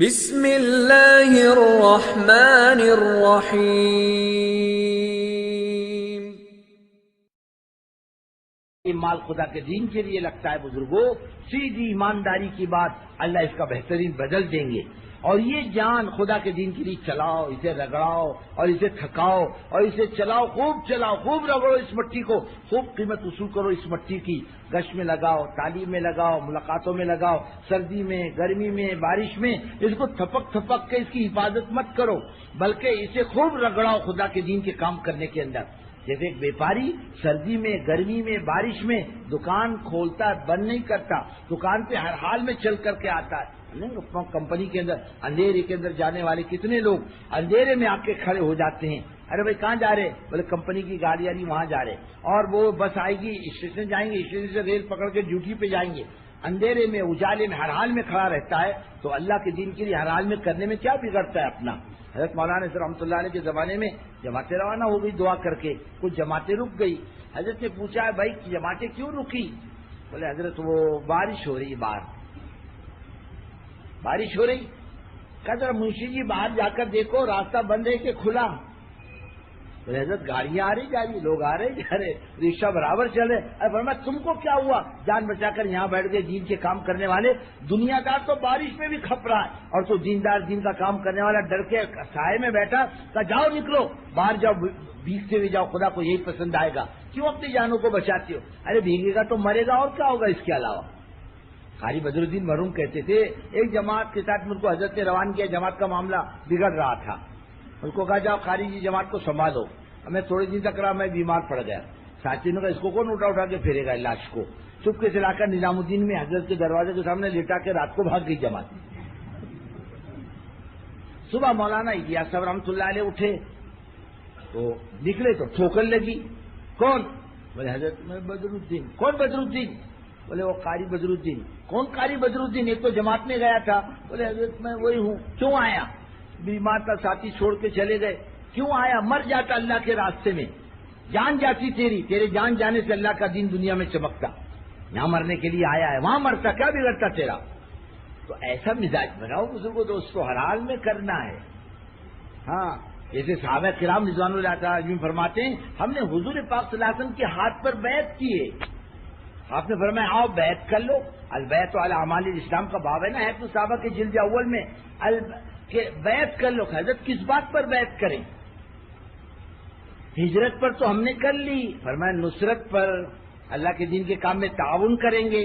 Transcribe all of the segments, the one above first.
بسم اللہ الرحمن الرحیم۔ یہ مال خدا کے دین کے لیے لگتا ہے بزرگوں، سیدھی ایمانداری کی بات، اللہ اس کا بہترین بدل دیں گے۔ اور یہ جان خدا کے دین کے لیے چلاؤ، اسے رگڑاؤ اور اسے تھکاؤ اور اسے چلاؤ، خوب رگڑو اس مٹی کو، خوب قیمت وصول کرو اس مٹی کی، گشت میں لگاؤ، تعلیم میں لگاؤ، ملاقاتوں میں لگاؤ، سردی میں، گرمی میں، بارش میں، اس کو تھپک کے اس کی حفاظت مت کرو، بلکہ اسے خوب رگڑاؤ خدا کے دین کے کام کرنے کے اندر۔ جیسے ایک بیپاری سردی میں، گرمی میں، بارش میں دکان کھولتا ہے، بند نہیں کرتا، دکان پہ ہر حال میں چل کر کے آتا ہے۔ کمپنی کے اندر اندھیرے کے اندر جانے والے کتنے لوگ اندھیرے میں آ کے کھڑے ہو جاتے ہیں، ارے بھائی کہاں جا رہے؟ بولے کمپنی کی گاڑی آ رہی وہاں جا رہے، اور وہ بس آئے گی اسٹیشن جائیں گے، اسٹیشن سے ریل پکڑ کے ڈیوٹی پہ جائیں گے، اندھیرے میں اجالے میں ہر حال میں کھڑا رہتا ہے۔ تو اللہ کے دین کے لیے ہر حال میں کرنے میں کیا بگڑتا ہے اپنا؟ حضرت مولانا رحمۃ اللہ علیہ کے زمانے میں جماعتیں روانہ ہو گئی دعا کر کے، کچھ جماعتیں رک گئی۔ حضرت نے پوچھا ہے بھائی جماعتیں کیوں رکی؟ بولے حضرت وہ بارش ہو رہی، بارش ہو رہی۔ کہا ذرا منشی جی باہر جا کر دیکھو راستہ بند ہے کہ کھلا؟ بولے حضرت گاڑیاں آ رہی جا رہی، لوگ آ رہے جا رہے، رکشہ برابر چل رہے۔ ارے فرمایا تم کو کیا ہوا؟ جان بچا کر یہاں بیٹھ گئے دین کے کام کرنے والے، دنیا دار تو بارش میں بھی کھپ رہا ہے اور تو دیندار دین کا کام کرنے والا ڈر کے سائے میں بیٹھا۔ کہا جاؤ نکلو باہر جاؤ، بھیگتے ہوئے جاؤ، خدا کو یہی پسند آئے گا۔ کیوں اپنی جانوں کو بچاتے ہو؟ ارے بھیگے گا تو مرے گا، اور کیا ہوگا اس کے علاوہ؟ قاری بدر الدین مرحوم کہتے تھے ایک جماعت کے ساتھ مجھ کو حضرت نے روان کیا، جماعت کا معاملہ بگڑ رہا تھا، اس کو کہا جاؤ قاری جی جماعت کو سنبھالو۔ میں تھوڑے دن تک رہا، میں بیمار پڑ گیا، ساتھی نے کہا اس کو کون اٹھا کے پھیرے گا لاش کو؟ چپکے سے لا کر نظام الدین میں حضرت کے دروازے کے سامنے لیٹا کے رات کو بھاگ گئی جماعت۔ صبح مولانا الیاس صاحب رحمۃ اللہ علیہ اٹھے تو نکلے تو ٹھوکر لگی۔ کون؟ بولے حضرت میں بدر الدین۔ کون بدر الدین؟ بولے وہ قاری بدر الدین۔ کون قاری بدر الدین؟ ایک تو جماعت میں گیا تھا۔ بولے حضرت میں وہی ہوں۔ کیوں آیا؟ بیمار کا ساتھی چھوڑ کے چلے گئے۔ کیوں آیا؟ مر جاتا اللہ کے راستے میں، جان جاتی تیرے جان جانے سے اللہ کا دین دنیا میں چمکتا۔ یہاں مرنے کے لیے آیا ہے، وہاں مرتا، کیا بگڑتا تیرا؟ تو ایسا مزاج بناؤ بزرگوں، تو اس کو ہر حال میں کرنا ہے۔ ہاں جیسے صحابہ کرام رضوان اللہ تعالیٰ علیہم فرماتے ہیں ہم نے حضور پاک صلی اللہ علیہ وسلم کے ہاتھ پر بیعت کی ہے۔ آپ نے فرمایا آؤ بیعت کر لو، البیعت علی اعمال الاسلام کا باب ہے نا، ہے تو صحابہ کے جلد اول میں کہ بیعت کر لو۔ حضرت کس بات پر بیعت کریں؟ ہجرت پر تو ہم نے کر لی، فرمایا نصرت پر، اللہ کے دین کے کام میں تعاون کریں گے،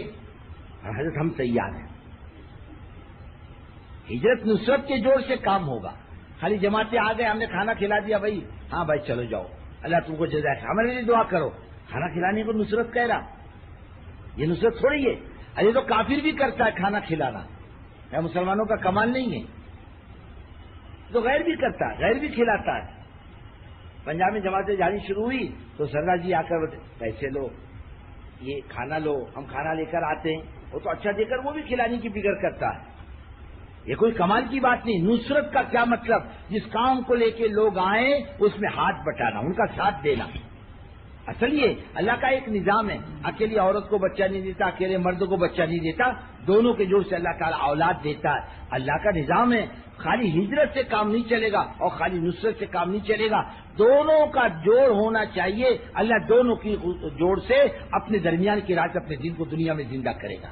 حضرت ہم تیار ہیں۔ ہجرت نصرت کے جوڑ سے کام ہوگا، خالی جماعتیں آ گئے ہم نے کھانا کھلا دیا بھائی، ہاں بھائی چلو جاؤ اللہ تم کو جزائے خیر، ہمارے لیے دعا کرو، کھانا کھلانے کو نصرت کہہ رہا؟ یہ نصرت تھوڑی ہے، ارے تو کافر بھی کرتا ہے کھانا کھلانا، مسلمانوں کا کمال نہیں ہے، تو غیر بھی کرتا ہے، غیر بھی کھلاتا ہے۔ پنجاب میں جماعتیں جانی شروع ہوئی تو سردار جی آ کر پیسے لو، یہ کھانا لو، ہم کھانا لے کر آتے ہیں، وہ تو اچھا دے کر وہ بھی کھلانے کی فکر کرتا ہے۔ یہ کوئی کمال کی بات نہیں۔ نصرت کا کیا مطلب؟ جس کام کو لے کے لوگ آئیں اس میں ہاتھ بٹانا، ان کا ساتھ دینا۔ اصل یہ اللہ کا ایک نظام ہے، اکیلی عورت کو بچہ نہیں دیتا، اکیلے مرد کو بچہ نہیں دیتا، دونوں کے جوڑ سے اللہ تعالیٰ اولاد دیتا ہے، اللہ کا نظام ہے۔ خالی ہجرت سے کام نہیں چلے گا اور خالی نصرت سے کام نہیں چلے گا، دونوں کا جوڑ ہونا چاہیے۔ اللہ دونوں کی جوڑ سے اپنے درمیان کی راز اپنے دین کو دنیا میں زندہ کرے گا۔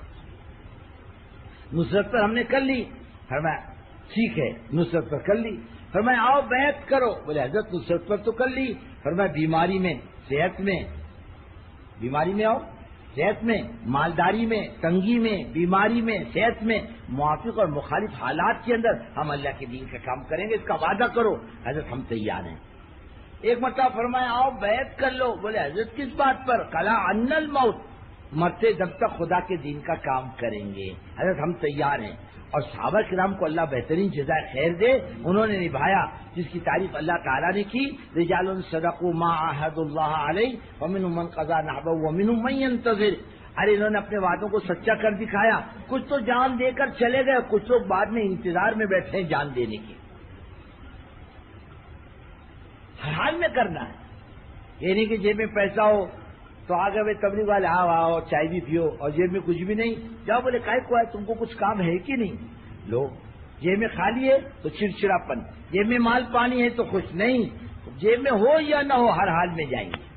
نصرت پر ہم نے کر لی، فرمایا ٹھیک ہے نصرت پر کر لی، فرمایا آؤ بیعت کرو، بولے حضرت نصرت پر تو کر لی، فرمایا بیماری میں، صحت میں، بیماری میں آؤ، صحت میں، مالداری میں، تنگی میں، بیماری میں، صحت میں، موافق اور مخالف حالات کے اندر ہم اللہ کے دین کا کام کریں گے، اس کا وعدہ کرو۔ حضرت ہم تیار ہیں۔ ایک مرتبہ فرمایا آؤ بیعت کر لو، بولے حضرت کس بات پر؟ کلا ان الموت، مرتے جب تک خدا کے دین کا کام کریں گے، حضرت ہم تیار ہیں۔ اور صحابہ کرام کو اللہ بہترین جزائے خیر دے، انہوں نے نبھایا، جس کی تعریف اللہ تعالیٰ نے کی، رجال صدقوا ما عاهدوا الله علیہ ومنهم من قضى نحبه ومنهم من ينتظر۔ ارے انہوں نے اپنے وعدوں کو سچا کر دکھایا، کچھ تو جان دے کر چلے گئے، کچھ لوگ بعد میں انتظار میں بیٹھے ہیں جان دینے کے۔ ہر حال میں کرنا ہے، یہ نہیں کہ جیب میں پیسہ ہو تو آگے بھائی تبلیغ والے آؤ چائے بھی پیو، اور جیب میں کچھ بھی نہیں، جاؤ بولے کائے کو ہے، تم کو کچھ کام ہے کہ نہیں؟ لو جیب میں خالی ہے تو چڑچڑاپن، جیب میں مال پانی ہے تو خوش نہیں، جیب میں ہو یا نہ ہو ہر حال میں جائیں گے۔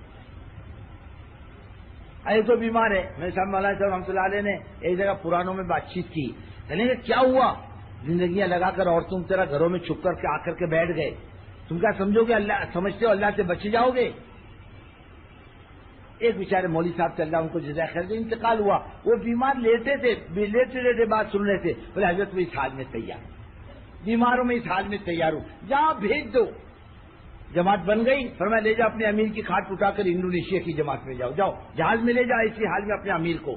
ارے تو بیمار ہے، میرے صاحب مولانا صاحب رحمۃ اللہ علیہ نے ایک جگہ پرانوں میں بات چیت کی، کہنے کہ کیا ہوا، زندگیاں لگا کر اور تم طرح گھروں میں چھپ کر کے آ کر کے بیٹھ گئے، تم کیا سمجھو گے اللہ، سمجھتے ہو اللہ سے بچ جاؤ گے؟ ایک بیچارے مولوی صاحب چل رہا، ان کو جزائے خیر سے انتقال ہوا، وہ بیمار لیٹے تھے، لیٹے بات سن رہے تھے، بولے حضرت میں اس حال میں تیار، بیماروں میں اس حال میں تیار ہوں، جہاں بھیج دو۔ جماعت بن گئی، فرمایا لے جاؤ اپنے امیر کی کھاٹ اٹھا کر انڈونیشیا کی جماعت میں جاؤ، جہاز میں لے جاؤ، اسی حال میں اپنے امیر کو،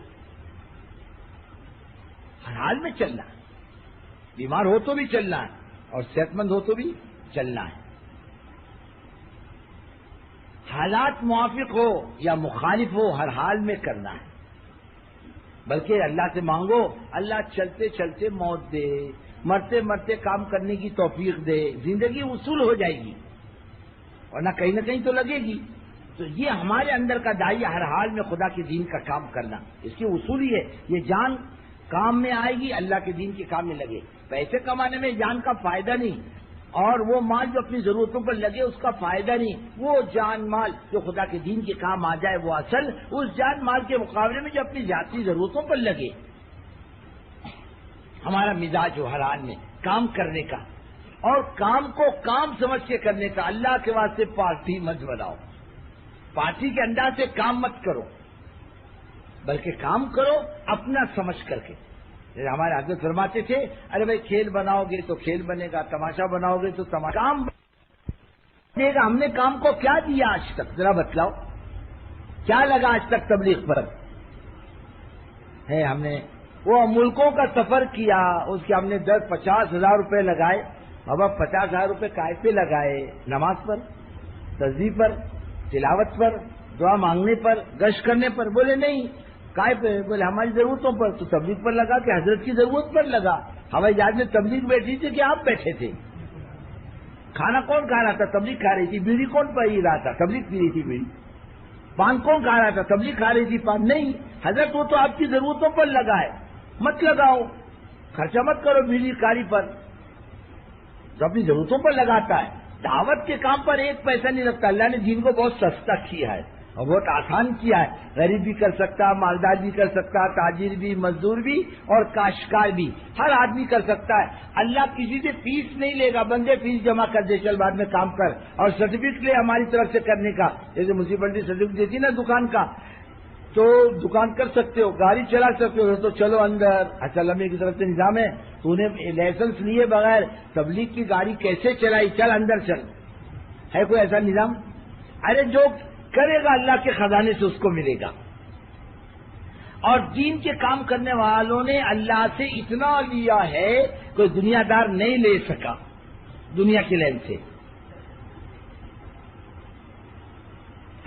ہر حال میں چلنا، بیمار ہو تو بھی چلنا ہے اور صحت مند ہو تو بھی چلنا ہے۔ حالات موافق ہو یا مخالف ہو ہر حال میں کرنا ہے، بلکہ اللہ سے مانگو اللہ چلتے چلتے موت دے، مرتے مرتے کام کرنے کی توفیق دے، زندگی وصول ہو جائے گی، ورنہ کہیں نہ کہیں تو لگے گی۔ تو یہ ہمارے اندر کا داعیہ ہر حال میں خدا کے دین کا کام کرنا، اس کی اصول ہی ہے، یہ جان کام میں آئے گی اللہ کے دین کے کام میں لگے، پیسے کمانے میں جان کا فائدہ نہیں، اور وہ مال جو اپنی ضرورتوں پر لگے اس کا فائدہ نہیں، وہ جان مال جو خدا کے دین کے کام آ جائے وہ اصل، اس جان مال کے مقابلے میں جو اپنی ذاتی ضرورتوں پر لگے۔ ہمارا مزاج ہو ہر حال میں کام کرنے کا، اور کام کو کام سمجھ کے کرنے کا، اللہ کے واسطے پارٹی مت بناؤ، پارٹی کے انداز سے کام مت کرو، بلکہ کام کرو اپنا سمجھ کر کے۔ ہمارے حضرت فرماتے تھے ارے بھائی کھیل بناؤ گے تو کھیل بنے گا، تماشا بناؤ گے تو تماشا، کام بنے گا۔ ہم نے کام کو کیا دیا آج تک، ذرا بتلاؤ، کیا لگا آج تک تبلیغ پر ہے؟ ہم نے وہ ملکوں کا سفر کیا، اس کے ہم نے 10-50 ہزار روپے لگائے، بابا 50 ہزار روپے کائے پہ لگائے؟ نماز پر، تسبیح پر، تلاوت پر، دعا مانگنے پر، گشت کرنے پر؟ بولے نہیں، کائے پہ؟ بولے ہماری ضرورتوں پر، تو تبلیغ پر لگا کہ حضرت کی ضرورت پر لگا؟ ہوائی جہاز میں تبلیغ بیٹھی تھی کہ آپ بیٹھے تھے؟ کھانا کون کھا رہا تھا؟ تبلیغ کھا رہی تھی۔ بیڑی کون پی رہا تھا؟ تبلیغ پی رہی تھی بیڑی۔ پان کون کھا رہا تھا؟ تبلیغ کھا رہی تھی پان۔ نہیں حضرت، وہ تو آپ کی ضرورتوں پر لگا ہے، مت لگاؤ، خرچہ مت کرو بیڑی کاری پر، جو اپنی ضرورتوں پر لگاتا ہے۔ دعوت کے کام پر ایک پیسہ نہیں لگتا، اللہ نے دین کو بہت سستا کیا ہے اور بہت آسان کیا ہے، غریب بھی کر سکتا، مالدار بھی کر سکتا، تاجر بھی، مزدور بھی اور کاشتکار بھی، ہر آدمی کر سکتا ہے۔ اللہ کسی سے فیس نہیں لے گا، بندے فیس جمع کر دے، چل بعد میں کام کر، اور سرٹیفکیٹ لے ہماری طرف سے کرنے کا، جیسے میونسپلٹی سرٹیفکیٹ دیتی نا دکان کا، تو دکان کر سکتے ہو، گاڑی چلا سکتے ہو، تو چلو اندر۔ اچھا لمبے کی طرف سے نظام ہے، تو نے لائسنس لیے بغیر تبلیغ کی گاڑی کیسے چلائی؟ چل اندر چل، ہے کوئی ایسا نظام؟ ارے جو کرے گا اللہ کے خزانے سے اس کو ملے گا۔ اور دین کے کام کرنے والوں نے اللہ سے اتنا لیا ہے کوئی دنیا دار نہیں لے سکا دنیا کے لین سے۔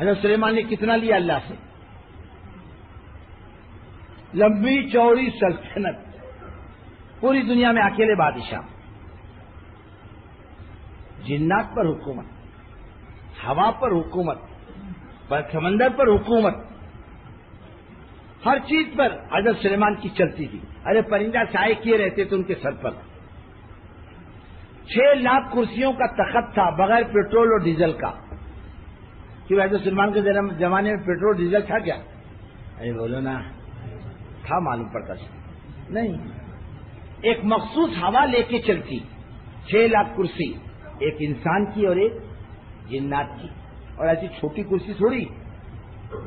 حضرت سلیمان نے کتنا لیا اللہ سے؟ لمبی چوڑی سلطنت، پوری دنیا میں اکیلے بادشاہ، جنات پر حکومت، ہوا پر حکومت، پر سمندر پر حکومت، ہر چیز پر حضرت سلیمان کی چلتی تھی۔ ارے پرندہ سائے کیے رہتے تھے ان کے سر پر۔ 6 لاکھ کرسیوں کا تخت تھا بغیر پیٹرول اور ڈیزل کا۔ کیوں حضرت سلیمان کے زمانے میں پیٹرول ڈیزل تھا کیا؟ ارے بولو نا، تھا، معلوم پڑتا نہیں۔ ایک مخصوص ہوا لے کے چلتی، 6 لاکھ کرسی، ایک انسان کی اور ایک جنات کی، اور ایسی چھوٹی کرسی تھوڑی،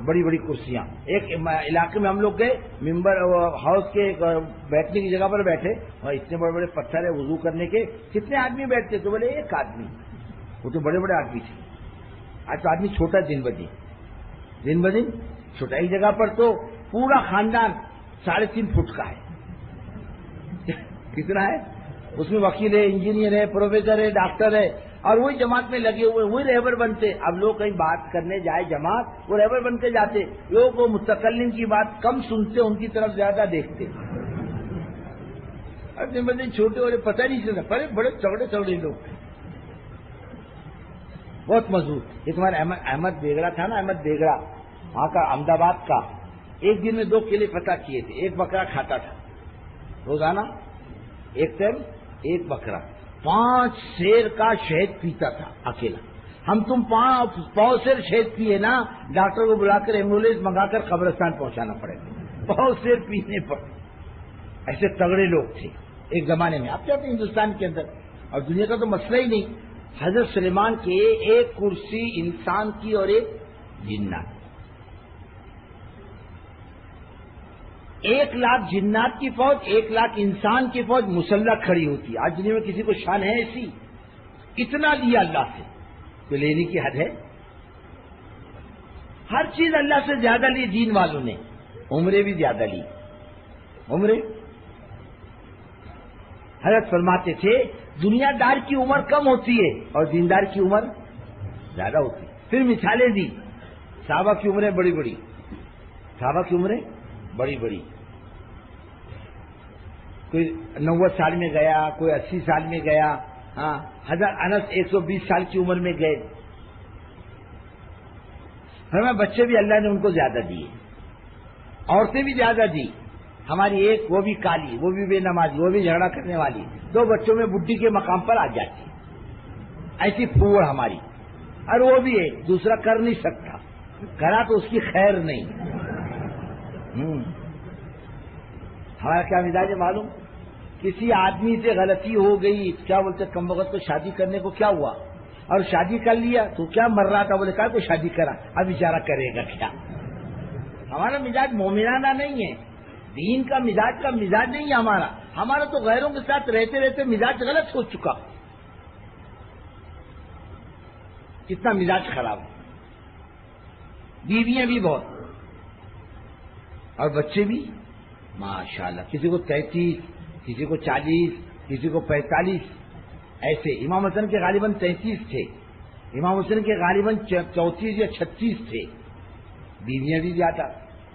بڑی بڑی کرسیاں۔ ایک علاقے میں ہم لوگ گئے، ممبر ہاؤس کے بیٹھنے کی جگہ پر بیٹھے، اور اتنے بڑے بڑے پتھر ہے وضو کرنے کے، کتنے آدمی بیٹھتے؟ تو بولے 1 آدمی، وہ تو بڑے بڑے آدمی تھے۔ آج تو آدمی چھوٹا دن بدن چھوٹا ہی جگہ پر تو پورا خاندان 3.5 فٹ کا ہے۔ کتنا ہے؟ اس میں وکیل ہے، انجینئر ہے، پروفیسر ہے، ڈاکٹر ہے، اور وہی جماعت میں لگے ہوئے، وہی رہبر بنتے۔ اب لوگ کہیں بات کرنے جائے جماعت، وہ رہبر بن کے جاتے، لوگ وہ متکلم کی بات کم سنتے، ان کی طرف زیادہ دیکھتے۔ اب دن بدن چھوٹے ہو رہے، پتہ نہیں چلتا، پر بڑے چوڑے لوگ، بہت مضبوط۔ یہ تمہارا احمد بیگڑا تھا نا، احمد بیگڑا وہاں کا، احمد آباد کا، ایک دن میں 2 کیلے فتح کیے تھے، 1 بکرا کھاتا تھا روزانہ، ایک ٹائم ایک بکرا 5 سیر کا شہد پیتا تھا اکیلا. ہم تم 5 سیر شہد پیے نا، ڈاکٹر کو بلا کر ایمبولینس منگا کر قبرستان پہنچانا پڑے گا 5 سیر پینے پر. ایسے تگڑے لوگ تھے ایک زمانے میں. آپ کہتے ہیں ہندوستان کے اندر اور دنیا کا تو مسئلہ ہی نہیں. حضرت سلیمان کے ایک کرسی انسان کی اور ایک جنات، 1,00,000 جنات کی فوج، 1,00,000 انسان کی فوج مسلح کھڑی ہوتی. آج دنیا میں کسی کو شان ہے ایسی؟ اتنا لیا اللہ سے، تو لینے کی حد ہے. ہر چیز اللہ سے زیادہ لی دین والوں نے. عمریں بھی زیادہ لی. عمریں حضرت فرماتے تھے دنیا دار کی عمر کم ہوتی ہے اور دیندار کی عمر زیادہ ہوتی ہے. پھر مثالیں دی. صحابہ کی عمریں بڑی بڑی، صحابہ کی عمریں بڑی بڑی. کوئی 90 سال میں گیا، کوئی 80 سال میں گیا. ہاں، حضرت انس 120 سال کی عمر میں گئے. ہمیں بچے بھی اللہ نے ان کو زیادہ دیے، عورتیں بھی زیادہ دی. ہماری ایک وہ بھی کالی، وہ بھی بے نمازی، وہ بھی جھگڑا کرنے والی، 2 بچوں میں بڈھی کے مقام پر آ جاتی. ایسی پھوڑ ہماری. اور وہ بھی ہے دوسرا کر نہیں سکتا، کرا تو اس کی خیر نہیں. ہمارا کیا مزاج ہے معلوم؟ کسی آدمی سے غلطی ہو گئی، کیا بولتے کم وقت کو شادی کرنے کو کیا ہوا، اور شادی کر لیا تو کیا مر رہا تھا، بولے کہا تو شادی کرا، اب بیچارہ کرے گا کیا. ہمارا مزاج مومنانہ نہیں ہے، دین کا مزاج نہیں ہے ہمارا. ہمارا تو غیروں کے ساتھ رہتے رہتے مزاج غلط ہو چکا. کتنا مزاج خراب ہے. بیویاں بھی بہت اور بچے بھی ماشاءاللہ. کسی کو 33، کسی کو 40، کسی کو 45. ایسے امام حسن کے غالباً 33 تھے، امام حسن کے غالباً 34 یا 36 تھے. بیویاں بھی زیادہ،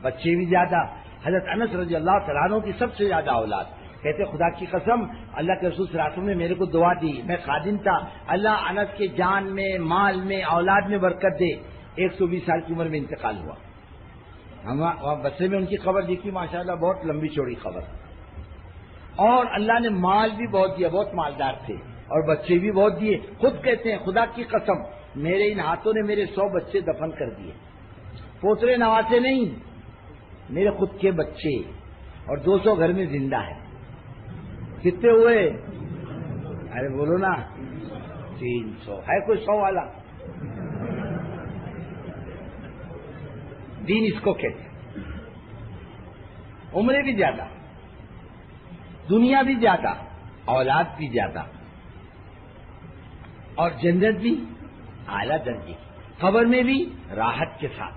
بچے بھی زیادہ. حضرت انس رضی اللہ تعالیٰ عنہ کی سب سے زیادہ اولاد. کہتے خدا کی قسم اللہ کے رسول صلی اللہ علیہ وسلم نے میرے کو دعا دی، میں خادم تھا، اللہ انس کے جان میں، مال میں، اولاد میں برکت دے. 120 سال کی عمر میں انتقال ہوا. ہم وہاں بسے میں ان کی خبر دیکھی، ماشاءاللہ بہت لمبی چوڑی خبر. اور اللہ نے مال بھی بہت دیا، بہت مالدار تھے، اور بچے بھی بہت دیے. خود کہتے ہیں خدا کی قسم میرے ان ہاتھوں نے میرے 100 بچے دفن کر دیے. پوترے نواسے نہیں، میرے خود کے بچے. اور 200 گھر میں زندہ ہے. کتنے ہوئے؟ ارے بولو نا، 300. ہے کوئی 100 والا؟ دین اس کو کہتے ہیں. عمریں بھی زیادہ، دنیا بھی زیادہ، اولاد بھی زیادہ، اور جنت بھی اعلیٰ درجے کی. قبر میں بھی راحت کے ساتھ.